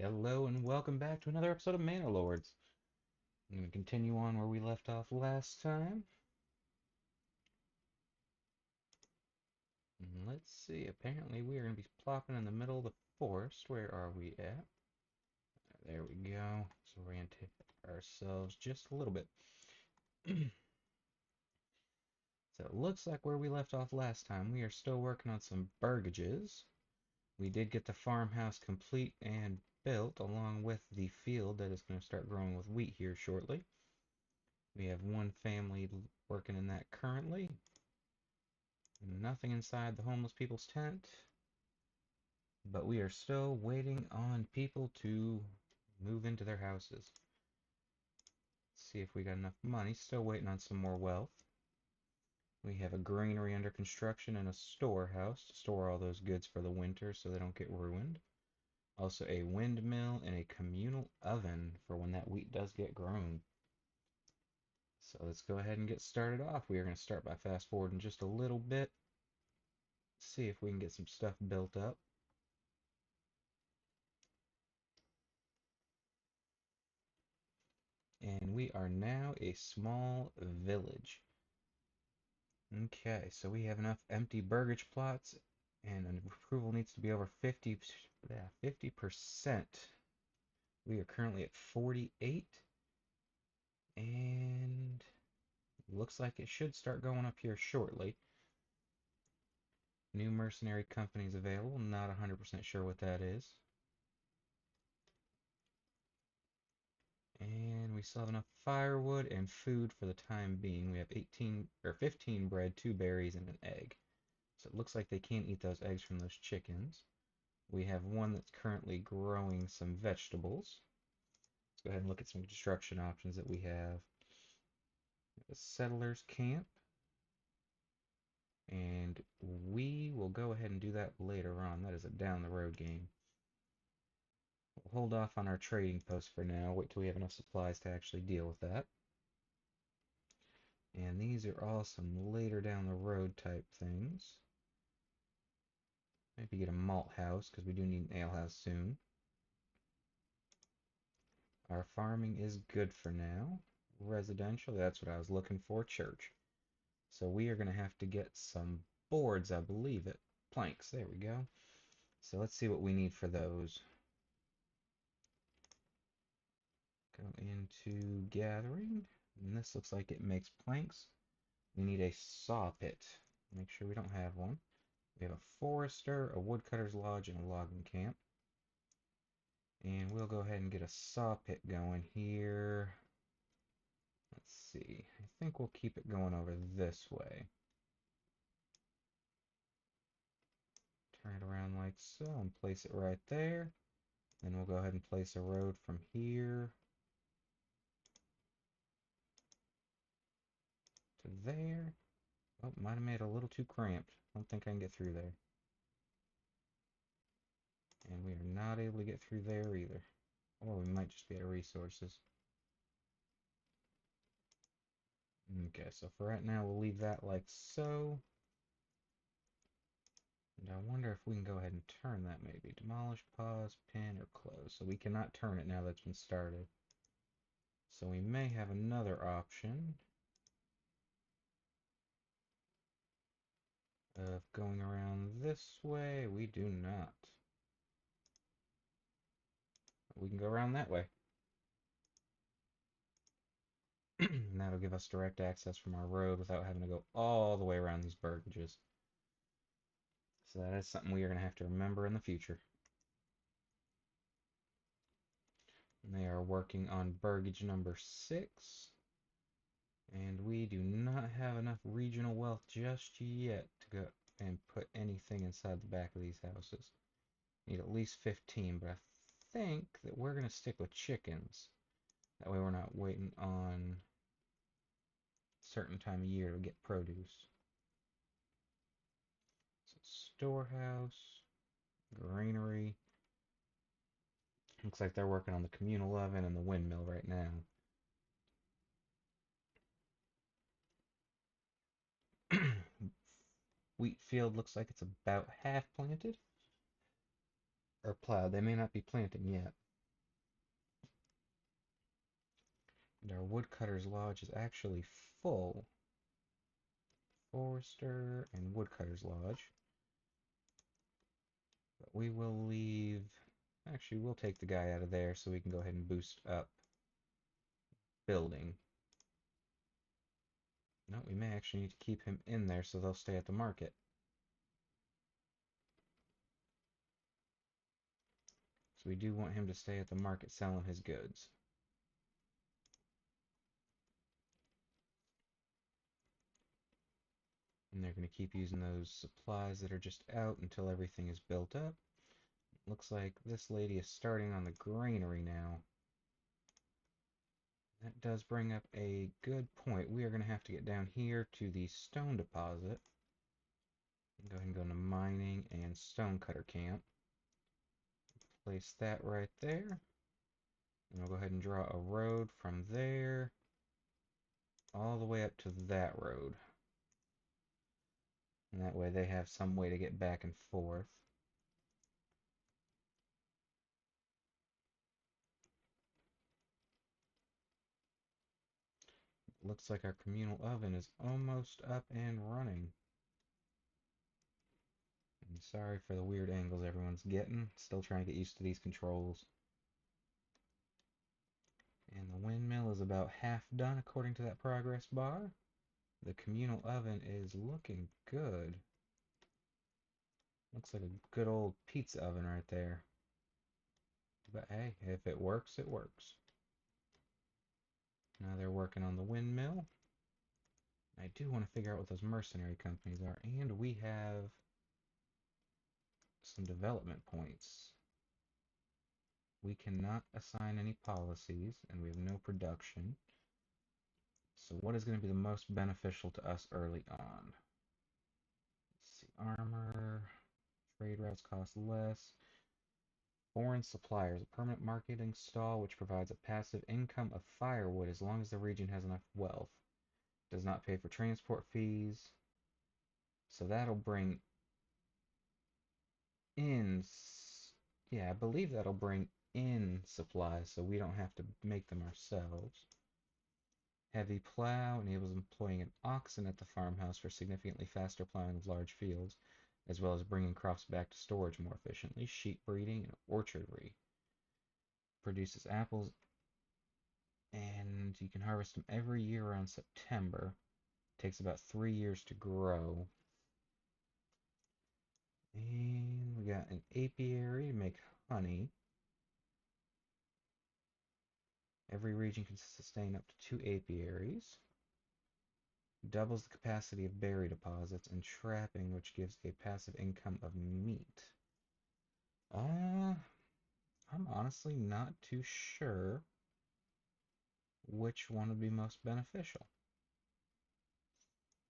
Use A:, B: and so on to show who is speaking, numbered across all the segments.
A: Hello and welcome back to another episode of Manor Lords. I'm going to continue on where we left off last time. Let's see, apparently we are going to be plopping in the middle of the forest. Where are we at? There we go. So we're going to take ourselves just a little bit. So it looks like where we left off last time, we are still working on some burgages. We did get the farmhouse complete and built along with the field that is going to start growing with wheat here shortly. We have one family working in that currently. Nothing inside the homeless people's tent, but we are still waiting on people to move into their houses. Let's see if we got enough money. Still waiting on some more wealth. We have a granary under construction and a storehouse to store all those goods for the winter so they don't get ruined. Also a windmill and a communal oven for when that wheat does get grown. So let's go ahead and get started off. We are going to start by fast forwarding just a little bit. See if we can get some stuff built up. And we are now a small village. Okay, so we have enough empty burgage plots, and an approval needs to be over 50%. We are currently at 48, and looks like it should start going up here shortly. New mercenary companies available, not 100% sure what that is. And we still have enough firewood and food for the time being. We have 18 or 15 bread, 2 berries, and an egg. So it looks like they can't eat those eggs from those chickens. We have one that's currently growing some vegetables. Let's go ahead and look at some construction options that we have. A settler's camp. And we will go ahead and do that later on. That is a down the road game. We'll hold off on our trading post for now. Wait till we have enough supplies to actually deal with that. And these are all some later down the road type things. Maybe get a malt house, because we do need an ale house soon. Our farming is good for now. Residential, that's what I was looking for. Church. So we are going to have to get some boards, I believe it. Planks, there we go. So let's see what we need for those. Go into gathering, and this looks like it makes planks. We need a saw pit. Make sure we don't have one. We have a forester, a woodcutter's lodge, and a logging camp. And we'll go ahead and get a saw pit going here. Let's see. I think we'll keep it going over this way. Turn it around like so and place it right there. Then we'll go ahead and place a road from here to there. Oh, might have made it a little too cramped. I don't think I can get through there. And we are not able to get through there either. Or we might just be out of resources. Okay, so for right now, we'll leave that like so. And I wonder if we can go ahead and turn that maybe. Demolish, pause, pin, or close. So we cannot turn it now that's been started. So we may have another option of going around this way. We do not. We can go around that way. And that'll give us direct access from our road without having to go all the way around these burgages. So that is something we are going to have to remember in the future. And they are working on burgage number 6. And we do not have enough regional wealth just yet to go and put anything inside the back of these houses. Need at least 15, but I think that we're going to stick with chickens. That way we're not waiting on a certain time of year to get produce. So storehouse, granary. Looks like they're working on the communal oven and the windmill right now. Wheat field looks like it's about half planted. Or plowed. They may not be planting yet. And our woodcutter's lodge is actually full. Forester and woodcutter's lodge. But we will leave... Actually, we'll take the guy out of there so we can go ahead and boost up building. No, we may actually need to keep him in there so they'll stay at the market. So we do want him to stay at the market selling his goods. And they're going to keep using those supplies that are just out until everything is built up. Looks like this lady is starting on the granary now. That does bring up a good point. We are going to have to get down here to the stone deposit. Go ahead and go into mining and stonecutter camp. Place that right there. And we'll go ahead and draw a road from there all the way up to that road. And that way they have some way to get back and forth. Looks like our communal oven is almost up and running. I'm sorry for the weird angles everyone's getting. Still trying to get used to these controls. And the windmill is about half done according to that progress bar. The communal oven is looking good. Looks like a good old pizza oven right there. But hey, if it works, it works. Now they're working on the windmill. I do want to figure out what those mercenary companies are. And we have some development points. We cannot assign any policies, and we have no production. So what is going to be the most beneficial to us early on? Let's see, armor, trade routes cost less. Foreign suppliers, a permanent marketing stall which provides a passive income of firewood as long as the region has enough wealth. Does not pay for transport fees. So that'll bring in, yeah, I believe that'll bring in supplies so we don't have to make them ourselves. Heavy plow enables employing an oxen at the farmhouse for significantly faster plowing of large fields, as well as bringing crops back to storage more efficiently. Sheep breeding and orchardry produces apples, and you can harvest them every year around September. Takes about 3 years to grow. And we got an apiary to make honey. Every region can sustain up to 2 apiaries. Doubles the capacity of berry deposits, and trapping, which gives a passive income of meat. I'm honestly not too sure which one would be most beneficial.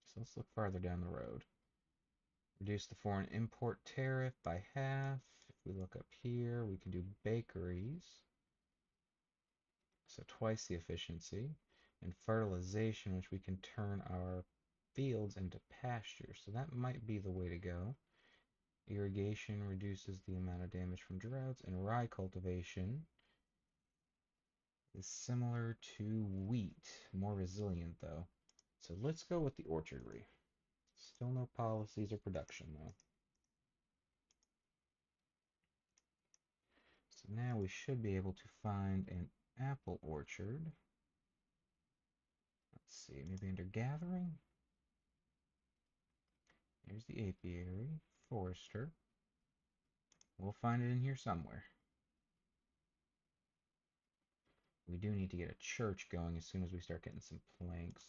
A: So let's look farther down the road. Reduce the foreign import tariff by half. If we look up here, we can do bakeries. So twice the efficiency. And fertilization, which we can turn our fields into pasture. So that might be the way to go. Irrigation reduces the amount of damage from droughts. And rye cultivation is similar to wheat. More resilient, though. So let's go with the orchardry. Still no policies or production, though. So now we should be able to find an apple orchard. Let's see, maybe under gathering? Here's the apiary, forester. We'll find it in here somewhere. We do need to get a church going as soon as we start getting some planks.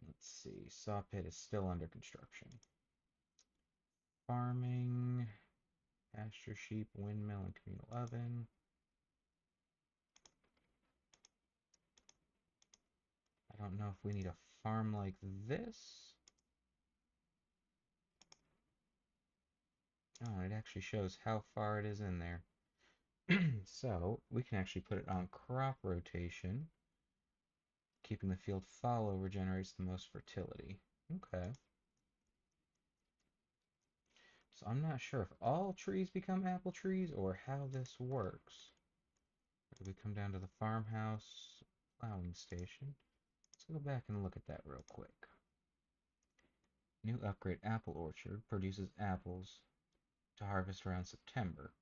A: Let's see, saw pit is still under construction. Farming, pasture sheep, windmill, and communal oven. I don't know if we need a farm like this. Oh, it actually shows how far it is in there. So we can actually put it on crop rotation. Keeping the field fallow regenerates the most fertility. Okay. So I'm not sure if all trees become apple trees or how this works. So we come down to the farmhouse plowing station. Let's go back and look at that real quick. New upgrade apple orchard produces apples to harvest around September.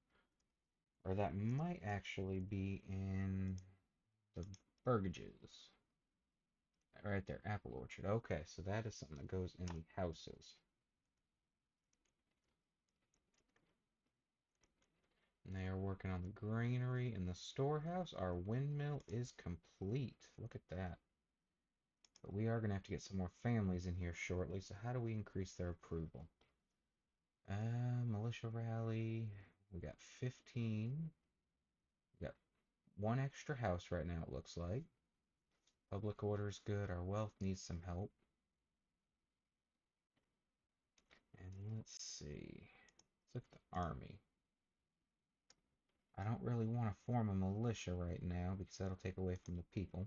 A: Or that might actually be in the Burgages. Right there, apple orchard. Okay, so that is something that goes in the houses. And they are working on the granary in the storehouse. Our windmill is complete. Look at that. But we are going to have to get some more families in here shortly, so how do we increase their approval? Militia rally. We got 15. We got one extra house right now, it looks like. Public order is good. Our wealth needs some help. And let's see. Let's look at the army. I don't really want to form a militia right now because that'll take away from the people.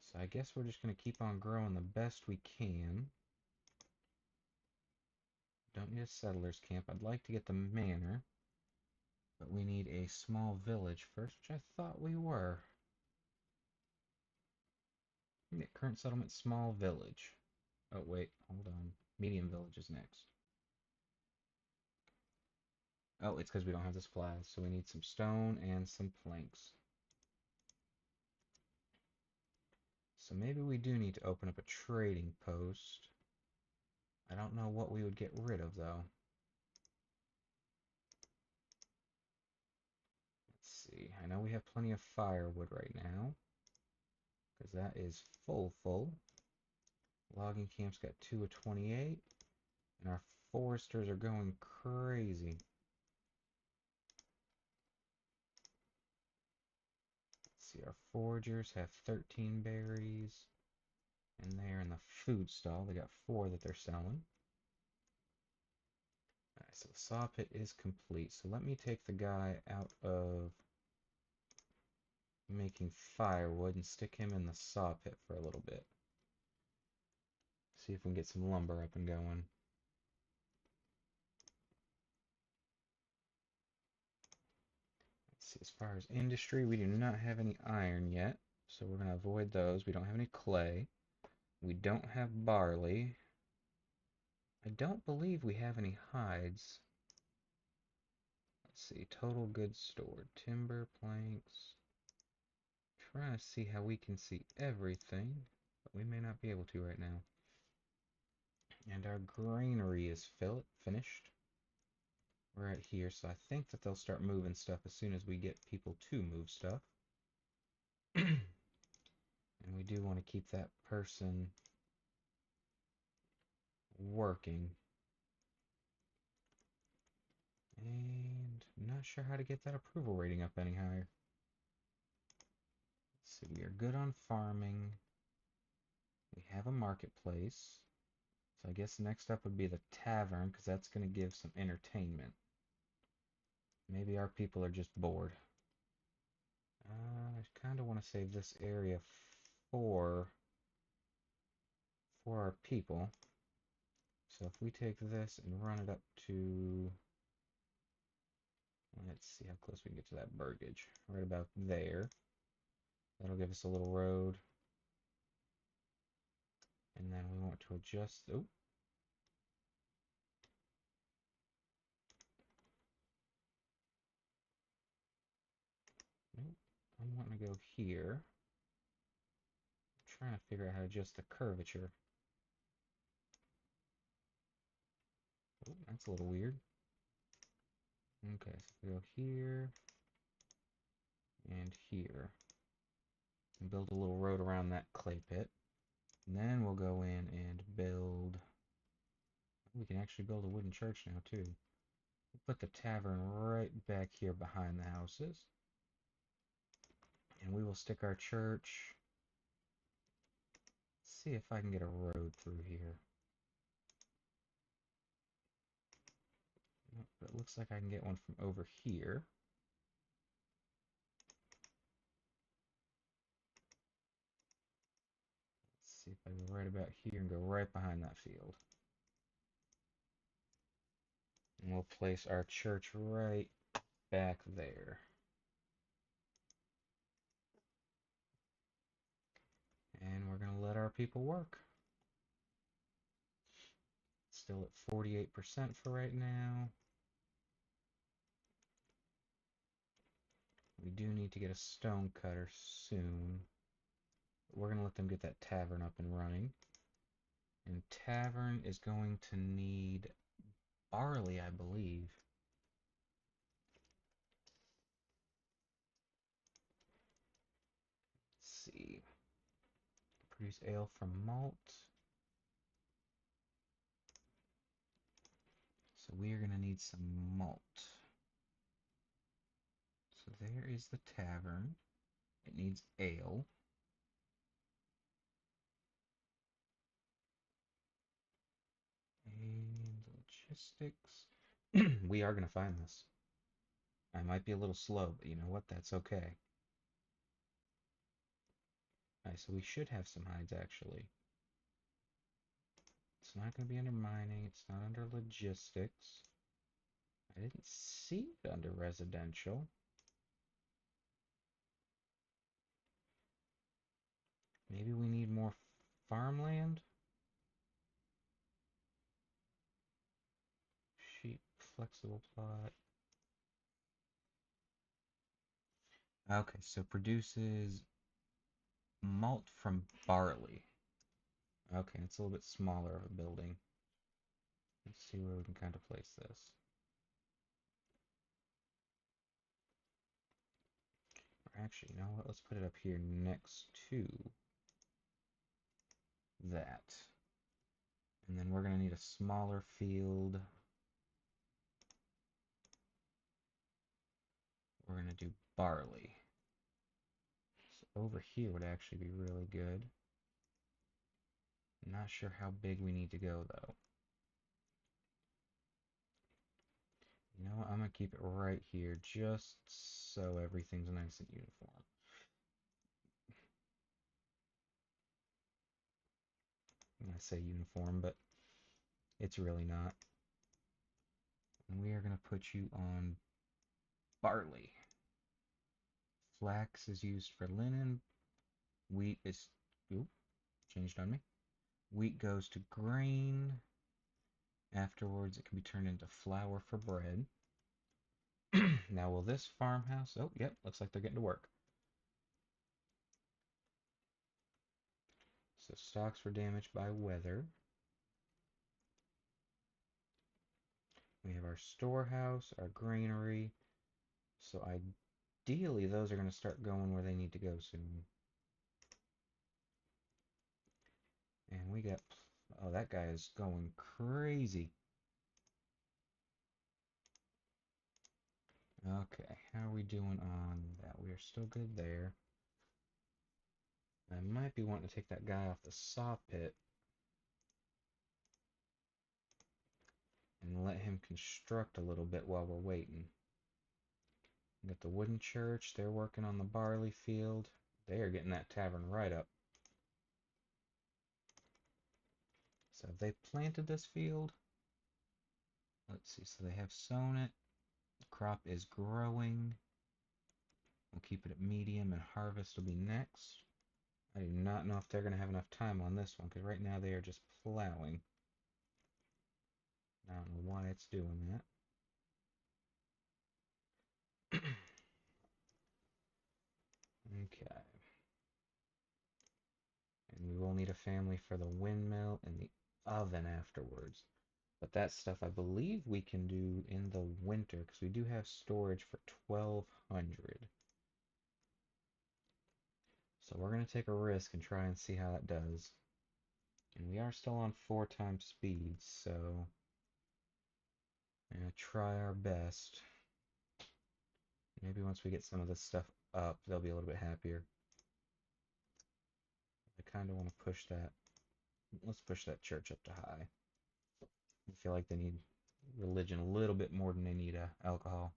A: So I guess we're just going to keep on growing the best we can. Don't need a settlers camp. I'd like to get the manor. But we need a small village first, which I thought we were. Get current settlement, small village. Oh, wait, hold on. Medium village is next. Oh, it's because we don't have the supplies, so we need some stone and some planks. So maybe we do need to open up a trading post. I don't know what we would get rid of, though. Let's see. I know we have plenty of firewood right now, because that is full. Logging camp's got 2 of 28, and our foresters are going crazy. Let's see, our foragers have 13 berries, and they're in the food stall. They got 4 that they're selling. Alright, so the saw pit is complete. So let me take the guy out of making firewood and stick him in the saw pit for a little bit. See if we can get some lumber up and going. Let's see, as far as industry, we do not have any iron yet, so we're going to avoid those. We don't have any clay. We don't have barley. I don't believe we have any hides. Let's see, total goods stored. Timber, planks. Trying to see how we can see everything, but we may not be able to right now. And our granary is finished. We're at here, so I think that they'll start moving stuff as soon as we get people to move stuff. And we do want to keep that person working. And I'm not sure how to get that approval rating up any higher. Let's see, we are good on farming. We have a marketplace. So I guess next up would be the tavern, because that's going to give some entertainment. Maybe our people are just bored. I kind of want to save this area for our people. So if we take this and run it up to, let's see how close we can get to that burgage. Right about there. That'll give us a little road. And then we want to adjust, oh. Nope, I'm wanting to go here. I'm trying to figure out how to adjust the curvature. Oh, that's a little weird. Okay, so we go here and here. And build a little road around that clay pit. And then we'll go in and build. We can actually build a wooden church now, too. We'll put the tavern right back here behind the houses. And we will stick our church. See if I can get a road through here. Nope, but it looks like I can get one from over here. Let's see if I go right about here and go right behind that field. And we'll place our church right back there. And we're going to let our people work. Still at 48% for right now. We do need to get a stone cutter soon. We're going to let them get that tavern up and running. And tavern is going to need barley, I believe. Let's see. Produce ale from malt. So we are going to need some malt. So there is the tavern. It needs ale. And logistics. We are going to find this. I might be a little slow, but you know what? That's okay. Alright, so we should have some hides, actually. It's not going to be under mining. It's not under logistics. I didn't see it under residential. Maybe we need more farmland? Sheep, flexible plot. Okay, so produces malt from barley. Okay, it's a little bit smaller of a building. Let's see where we can kind of place this. Actually, you know what? Let's put it up here next to that. And then we're going to need a smaller field. We're going to do barley. So over here would actually be really good. Not sure how big we need to go, though. You know what? I'm going to keep it right here just so everything's nice and uniform. I'm going to say uniform, but it's really not. And we are going to put you on barley. Flax is used for linen. Wheat is... Oop, changed on me. Wheat goes to grain. Afterwards, it can be turned into flour for bread. Now, will this farmhouse... Oh, yep, looks like they're getting to work. So, stocks were damaged by weather. We have our storehouse, our granary. So, ideally, those are going to start going where they need to go soon. And we got... Oh, that guy is going crazy. Okay, how are we doing on that? We are still good there. I might be wanting to take that guy off the saw pit and let him construct a little bit while we're waiting. We got the wooden church. They're working on the barley field. They are getting that tavern right up. So have they planted this field? Let's see. So they have sown it. The crop is growing. We'll keep it at medium, and harvest will be next. I do not know if they're going to have enough time on this one, because right now they are just plowing. I don't know why it's doing that. Okay. And we will need a family for the windmill and the oven afterwards. But that stuff I believe we can do in the winter, because we do have storage for 1,200. So we're going to take a risk and try and see how that does. And we are still on 4 times speed, so I'm going to try our best. Maybe once we get some of this stuff up, they'll be a little bit happier. I kind of want to push that. Let's push that church up to high. I feel like they need religion a little bit more than they need alcohol.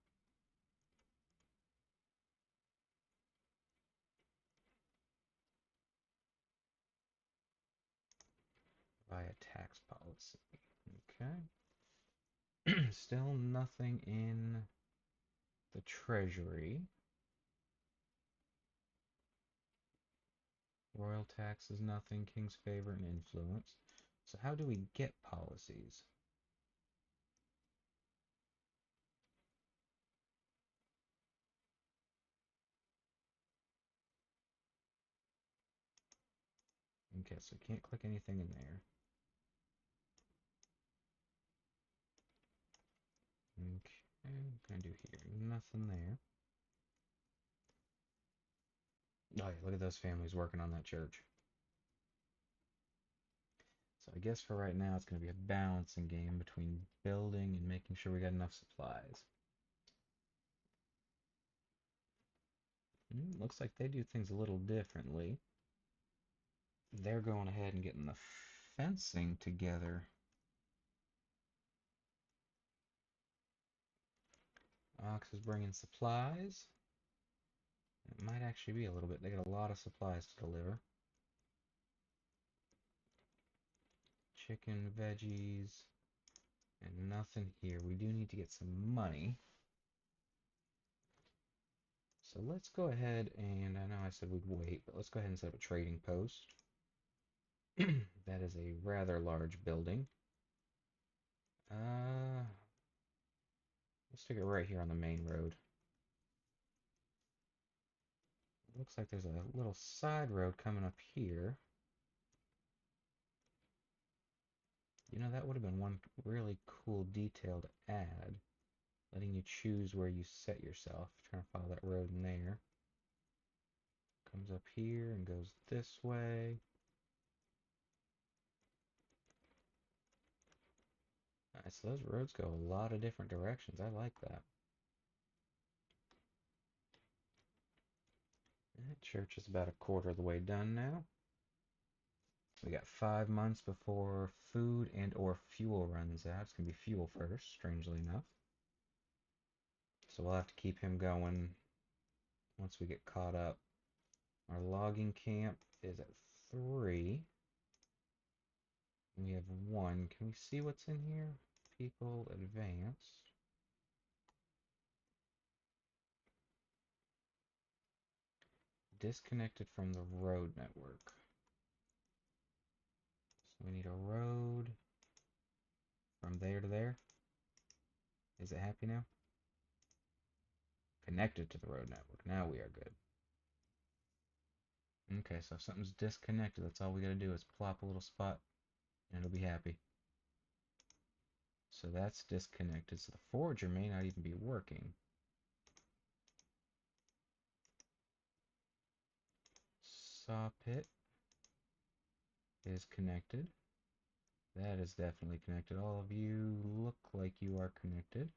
A: Via tax policy. Okay. Still nothing in the treasury. Royal tax is nothing. King's favor and influence. So how do we get policies? Okay, so can't click anything in there. Okay, what can I do here? Nothing there. Oh yeah, look at those families working on that church. So I guess for right now it's going to be a balancing game between building and making sure we got enough supplies. Looks like they do things a little differently. They're going ahead and getting the fencing together. Ox is bringing supplies. It might actually be a little bit. They got a lot of supplies to deliver. Chicken, veggies, and nothing here. We do need to get some money. So let's go ahead and, I know I said we'd wait, but let's go ahead and set up a trading post. That is a rather large building. Let's stick it right here on the main road. Looks like there's a little side road coming up here. You know, that would have been one really cool detail to add. Letting you choose where you set yourself. Trying to follow that road in there. Comes up here and goes this way. Nice, so those roads go a lot of different directions. I like that. That church is about a quarter of the way done now. We got 5 months before food and or fuel runs out. It's going to be fuel first, strangely enough. So we'll have to keep him going once we get caught up. Our logging camp is at 3. We have 1. Can we see what's in here? People advanced. Disconnected from the road network. So we need a road from there to there. Is it happy now? Connected to the road network. Now we are good. Okay, so if something's disconnected, that's all we gotta do is plop a little spot and it'll be happy. So that's disconnected. So the forger may not even be working. Saw pit is connected. That is definitely connected. All of you look like you are connected.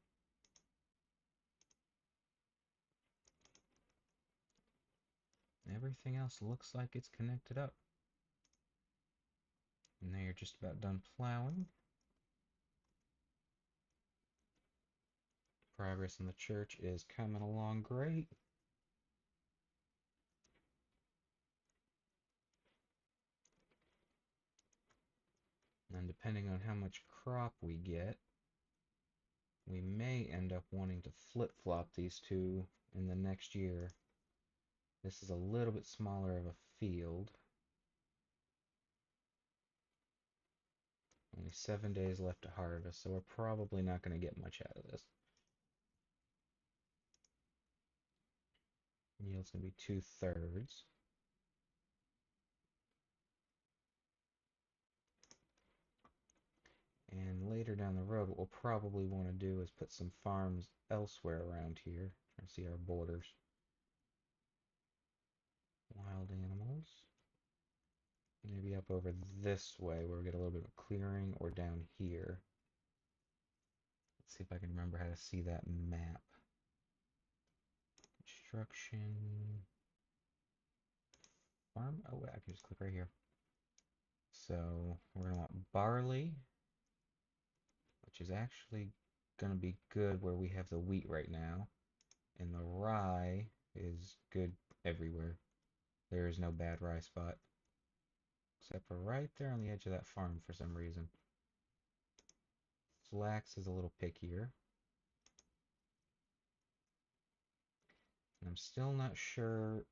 A: Everything else looks like it's connected up. And now you're just about done plowing. Progress in the church is coming along great. And depending on how much crop we get, we may end up wanting to flip-flop these two in the next year. This is a little bit smaller of a field. Only 7 days left to harvest, so we're probably not going to get much out of this. Yield's going to be 2/3. And later down the road, what we'll probably want to do is put some farms elsewhere around here. Try to see our borders. Wild animals. Maybe up over this way where we get a little bit of clearing, or down here. Let's see if I can remember how to see that map. Construction. Farm. Oh, wait, I can just click right here. So we're going to want barley, which is actually going to be good where we have the wheat right now. And the rye is good everywhere. There is no bad rye spot. Except for right there on the edge of that farm for some reason. Flax is a little pickier. And I'm still not sure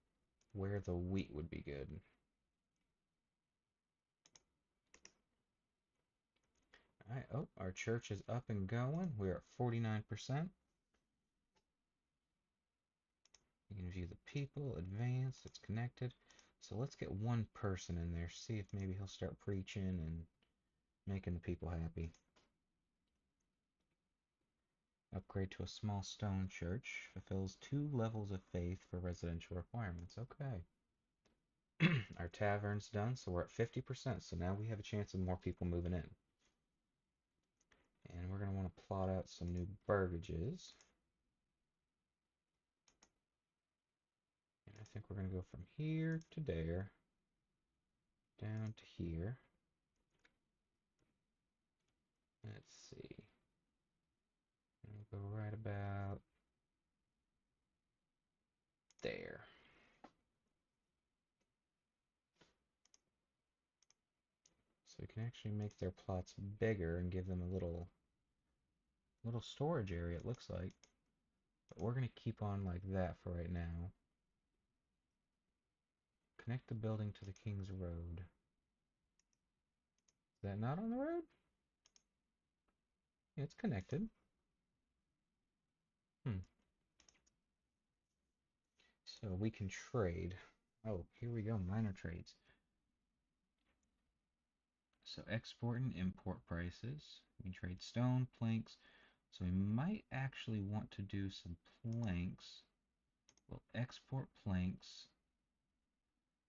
A: where the wheat would be good. Alright, oh, our church is up and going. We're at 49%. You can view the people, advance, it's connected. So let's get one person in there, see if maybe he'll start preaching and making the people happy. Upgrade to a small stone church. Fulfills 2 levels of faith for residential requirements. Okay. Our tavern's done, so we're at 50%. So now we have a chance of more people moving in. And we're going to want to plot out some new burgages. And I think we're going to go from here to there, down to here. Let's see. And we'll go right about there. So we can actually make their plots bigger and give them a little storage area, it looks like. But we're going to keep on like that for right now. Connect the building to the King's Road. Is that not on the road? Yeah, it's connected. So we can trade. Oh, here we go, minor trades. So export and import prices. We can trade stone, planks. So we might actually want to do some planks. We'll export planks.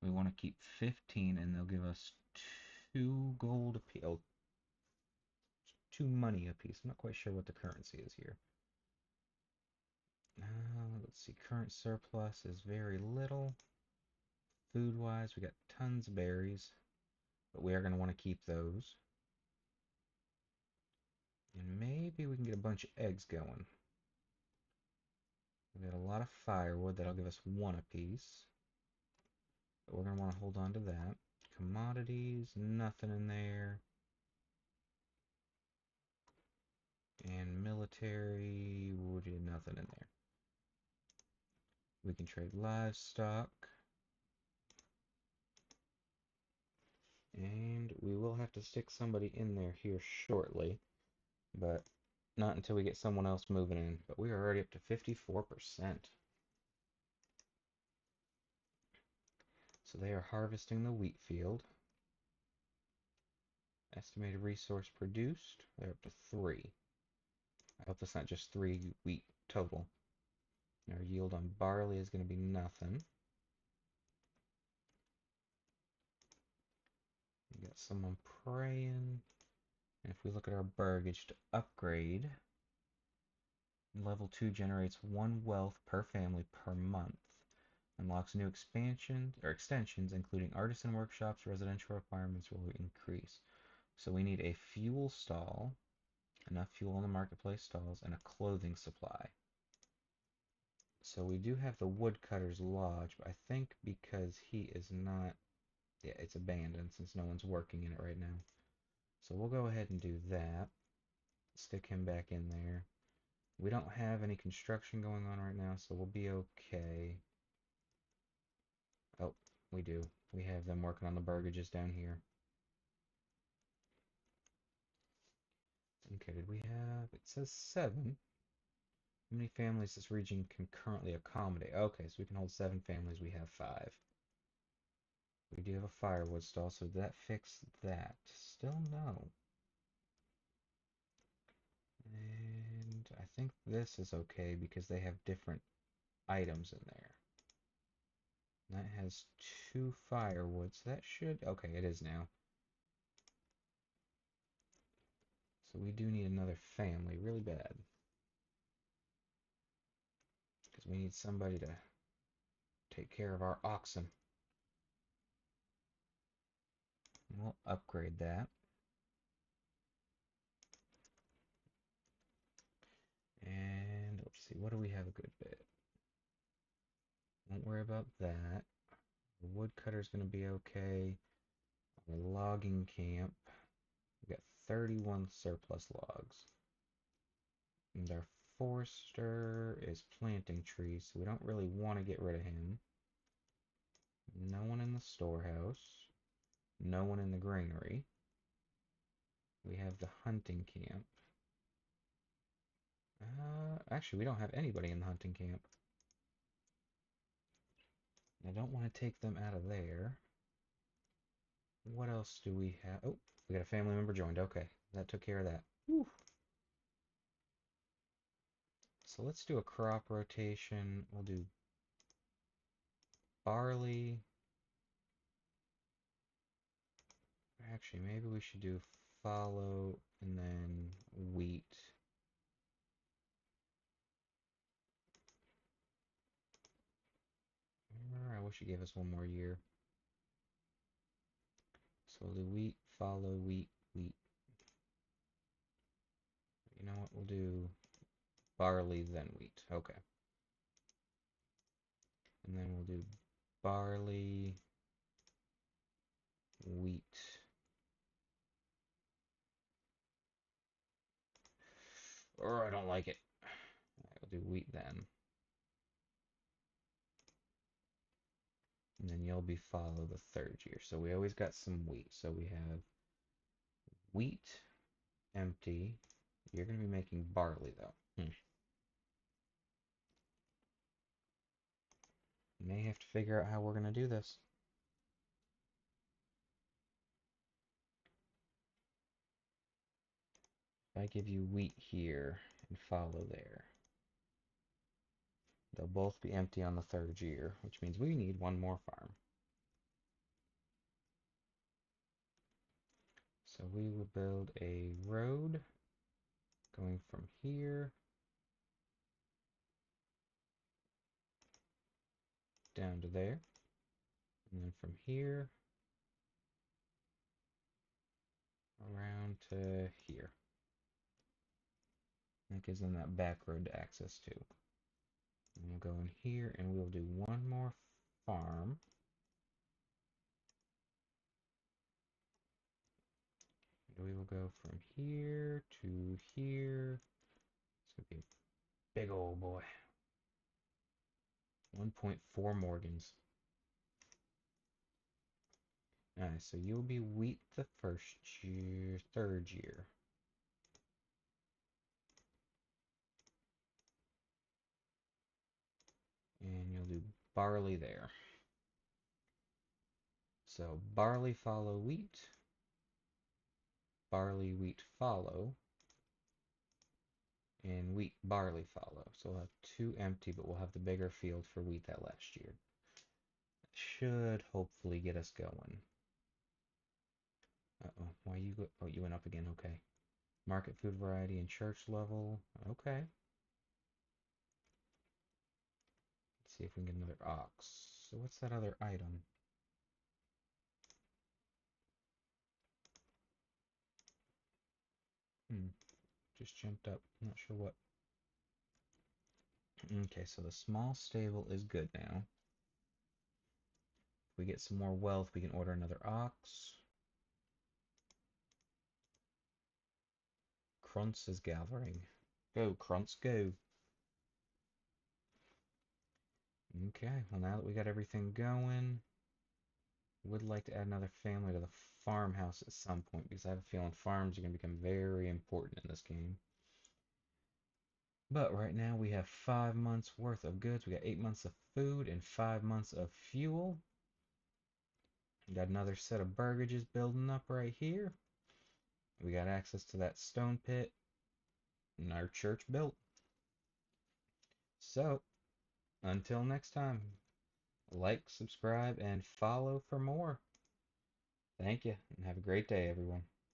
A: We want to keep 15 and they'll give us 2 gold a piece. Oh, 2 money a piece. I'm not quite sure what the currency is here. Let's see, current surplus is very little. Food-wise, we got tons of berries, but we are going to want to keep those. And maybe we can get a bunch of eggs going. We got a lot of firewood, that'll give us 1 apiece. But we're going to want to hold on to that. Commodities, nothing in there. And military, nothing in there. We can trade livestock. And we will have to stick somebody in there here shortly, but not until we get someone else moving in. But we are already up to 54%. So they are harvesting the wheat field. Estimated resource produced, they're up to 3. I hope that's not just 3 wheat total. And our yield on barley is going to be nothing. We got someone praying. And if we look at our burgage to upgrade, level 2 generates 1 wealth per family per month. Unlocks new expansions or extensions, including artisan workshops. Residential requirements will increase. So we need a fuel stall, enough fuel in the marketplace stalls, and a clothing supply. So we do have the woodcutter's lodge, but I think because he is not, yeah, it's abandoned since no one's working in it right now. So we'll go ahead and do that. Stick him back in there. We don't have any construction going on right now, so we'll be okay. Oh, we do. We have them working on the burgages down here. Okay, did we have, it says 7. How many families this region can currently accommodate? Okay, so we can hold 7 families. We have 5. We do have a firewood stall, so did that fix that? Still no. And I think this is okay because they have different items in there. That has 2 firewood, so that should, okay, it is now. So we do need another family, really bad. Because we need somebody to take care of our oxen. We'll upgrade that. And let's see, what do we have a good bit? Won't worry about that. The woodcutter's going to be okay. The logging camp, we got 31 surplus logs. And our forester is planting trees, so we don't really want to get rid of him. No one in the storehouse. No one in the granary. We have the hunting camp. Actually, we don't have anybody in the hunting camp. I don't want to take them out of there. What else do we have? Oh, we got a family member joined. Okay, that took care of that. Whew. So let's do a crop rotation. We'll do barley. Actually, maybe we should do fallow and then wheat. I wish you gave us one more year. So we'll do wheat, fallow, wheat, wheat. You know what? We'll do barley, then wheat. Okay. And then we'll do barley, wheat. Or I don't like it. We'll do wheat then. And then you'll be follow the third year. So we always got some wheat. So we have wheat, empty. You're going to be making barley though. May have to figure out how we're going to do this. If I give you wheat here and follow there, they'll both be empty on the third year, which means we need one more farm. So we will build a road going from here down to there, and then from here around to here. That gives them that back road to access to. And we'll go in here and we'll do one more farm. We will go from here to here. It's going to be a big old boy. 1.4 Morgans. Alright, so you'll be wheat the first year, third year. And you'll do barley there. So barley follow wheat. Barley, wheat follow. And wheat, barley follow. So we'll have two empty, but we'll have the bigger field for wheat that last year. That should hopefully get us going. Uh-oh, why you go? Oh, you went up again, okay. Market food variety and church level, okay. Let's see if we can get another ox. So what's that other item? Just jumped up, not sure what. Okay, so the small stable is good now. If we get some more wealth, we can order another ox. Krunts is gathering. Go, Krunts, go. Okay, well now that we got everything going, would like to add another family to the farmhouse at some point because I have a feeling farms are going to become very important in this game. But right now we have 5 months worth of goods. We got 8 months of food and 5 months of fuel. We got another set of burgages building up right here. We got access to that stone pit and our church built. So, until next time, like, subscribe, and follow for more. Thank you, and have a great day, everyone.